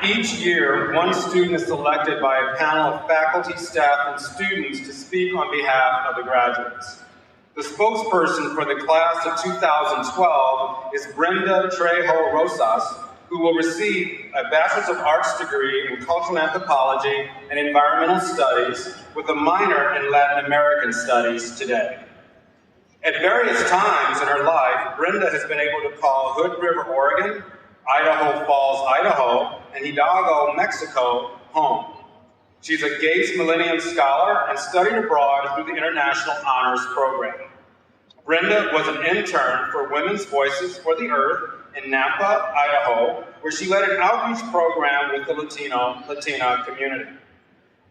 Each year, one student is selected by a panel of faculty, staff, and students to speak on behalf of the graduates. The spokesperson for the class of 2012 is Brenda Trejo Rosas, who will receive a Bachelor's of Arts degree in Cultural Anthropology and Environmental Studies with a minor in Latin American Studies today. At various times in her life, Brenda has been able to call Hood River, Oregon, Idaho Falls, Idaho, and Hidalgo, Mexico, home. She's a Gates Millennium Scholar and studied abroad through the International Honors Program. Brenda was an intern for Women's Voices for the Earth in Nampa, Idaho, where she led an outreach program with the Latina community.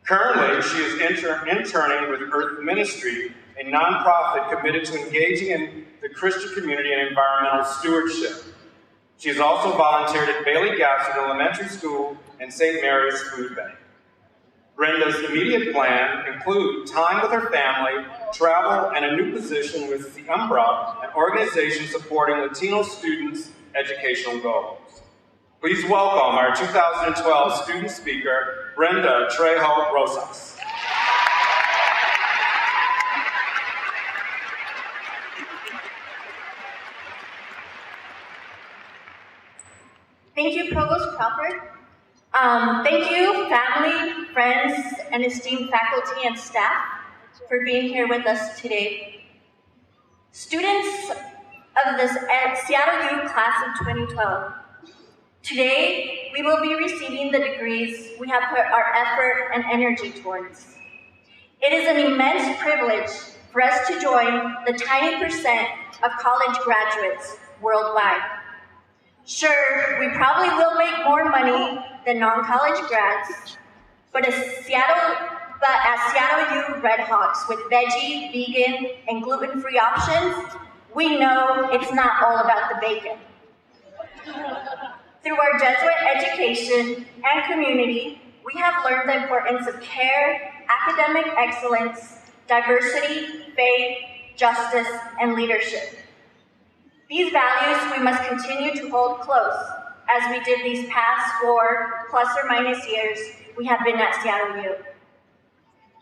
Currently, she is interning with Earth Ministry, a nonprofit committed to engaging in the Christian community and environmental stewardship. She has also volunteered at Bailey Gadsden Elementary School and St. Mary's Food Bank. Brenda's immediate plan include time with her family, travel, and a new position with the Umbra, an organization supporting Latino students' educational goals. Please welcome our 2012 student speaker, Brenda Trejo Rosas. Thank you, Provost Crawford. Thank you, family, friends, and esteemed faculty and staff for being here with us today. Students of the Seattle U class of 2012, today we will be receiving the degrees we have put our effort and energy towards. It is an immense privilege for us to join the tiny percent of college graduates worldwide. Sure, we probably will make more money than non-college grads, but as Seattle U Redhawks with veggie, vegan, and gluten-free options, we know it's not all about the bacon. Through our Jesuit education and community, we have learned the importance of care, academic excellence, diversity, faith, justice, and leadership. These values we must continue to hold close as we did these past 4 plus or minus years we have been at Seattle U.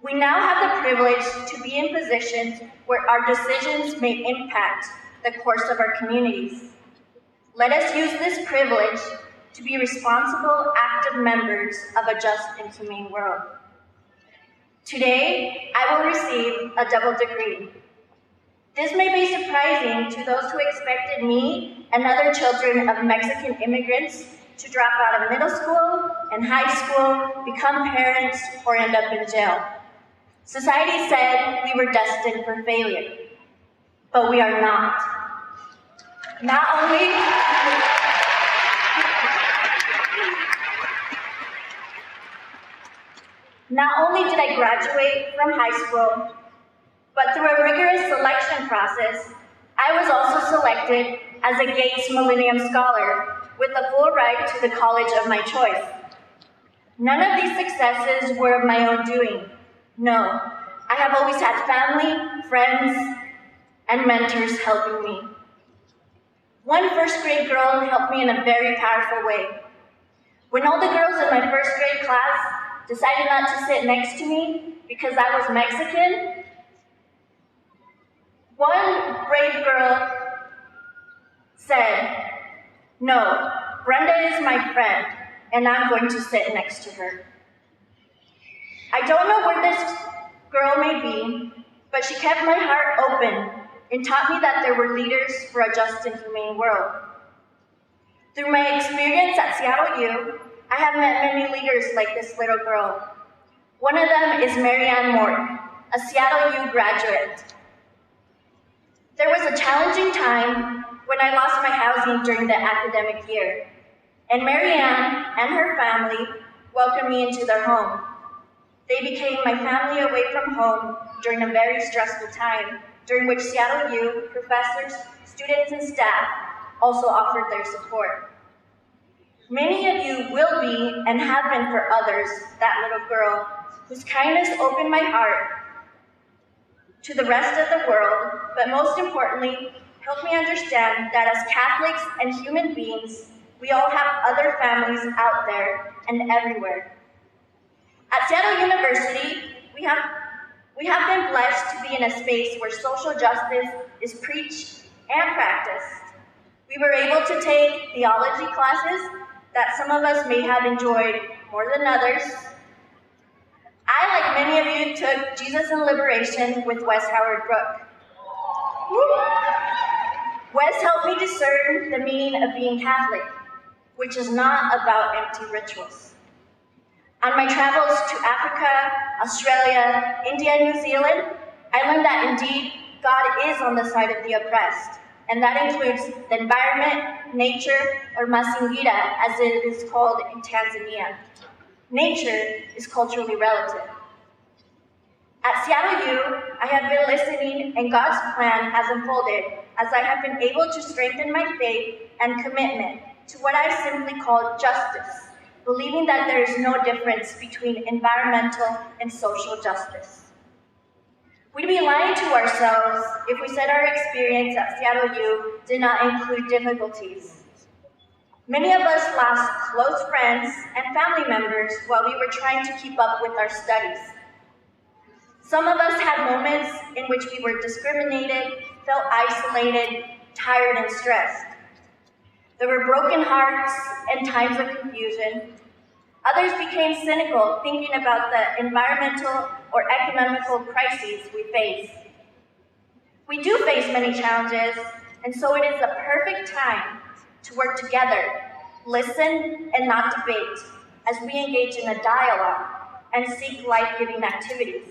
We now have the privilege to be in positions where our decisions may impact the course of our communities. Let us use this privilege to be responsible, active members of a just and humane world. Today, I will receive a double degree. This may be surprising to those who expected me and other children of Mexican immigrants to drop out of middle school and high school, become parents, or end up in jail. Society said we were destined for failure, but we are not. Not only did I graduate from high school, but through a rigorous selection process, I was also selected as a Gates Millennium Scholar with the full right to the college of my choice. None of these successes were of my own doing. No, I have always had family, friends, and mentors helping me. One first grade girl helped me in a very powerful way. When all the girls in my first grade class decided not to sit next to me because I was Mexican, one brave girl said, "No, Brenda is my friend, and I'm going to sit next to her." I don't know where this girl may be, but she kept my heart open and taught me that there were leaders for a just and humane world. Through my experience at Seattle U, I have met many leaders like this little girl. One of them is Marianne Mork, a Seattle U graduate. There was a challenging time when I lost my housing during the academic year, and Marianne and her family welcomed me into their home. They became my family away from home during a very stressful time, during which Seattle U professors, students, and staff also offered their support. Many of you will be, and have been for others, that little girl whose kindness opened my heart to the rest of the world, but most importantly, helped me understand that as Catholics and human beings, we all have other families out there, and everywhere. At Seattle University, we have been blessed to be in a space where social justice is preached and practiced. We were able to take theology classes that some of us may have enjoyed more than others. I, like many of you, took Jesus and Liberation with Wes Howard Brooke. Wes helped me discern the meaning of being Catholic, which is not about empty rituals. On my travels to Africa, Australia, India, and New Zealand, I learned that indeed God is on the side of the oppressed, and that includes the environment, nature, or mazingira, as it is called in Tanzania. Nature is culturally relative. At Seattle U, I have been listening, and God's plan has unfolded as I have been able to strengthen my faith and commitment to what I simply call justice, believing that there is no difference between environmental and social justice. We'd be lying to ourselves if we said our experience at Seattle U did not include difficulties. Many of us lost close friends and family members while we were trying to keep up with our studies. Some of us had moments in which we were discriminated, felt isolated, tired, and stressed. There were broken hearts and times of confusion. Others became cynical, thinking about the environmental or economical crises we face. We do face many challenges, and so it is a perfect time to work together, listen, and not debate, as we engage in a dialogue and seek life-giving activities.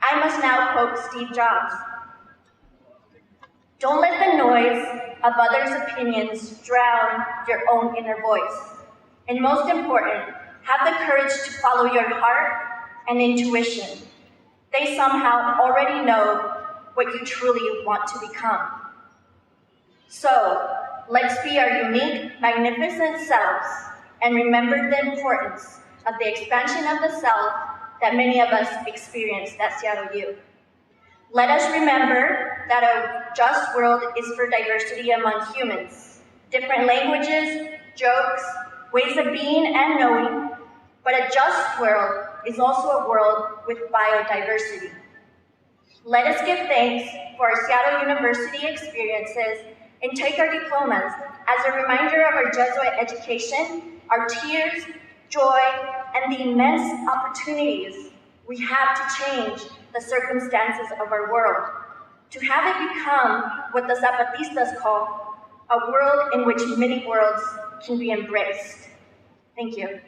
I must now quote Steve Jobs. Don't let the noise of others' opinions drown your own inner voice. And most important, have the courage to follow your heart and intuition. They somehow already know what you truly want to become. So, let's be our unique, magnificent selves and remember the importance of the expansion of the self that many of us experienced at Seattle U. Let us remember that a just world is for diversity among humans, different languages, jokes, ways of being and knowing, but a just world is also a world with biodiversity. Let us give thanks for our Seattle University experiences and take our diplomas as a reminder of our Jesuit education, our tears, joy, and the immense opportunities we have to change the circumstances of our world, to have it become what the Zapatistas call a world in which many worlds can be embraced. Thank you.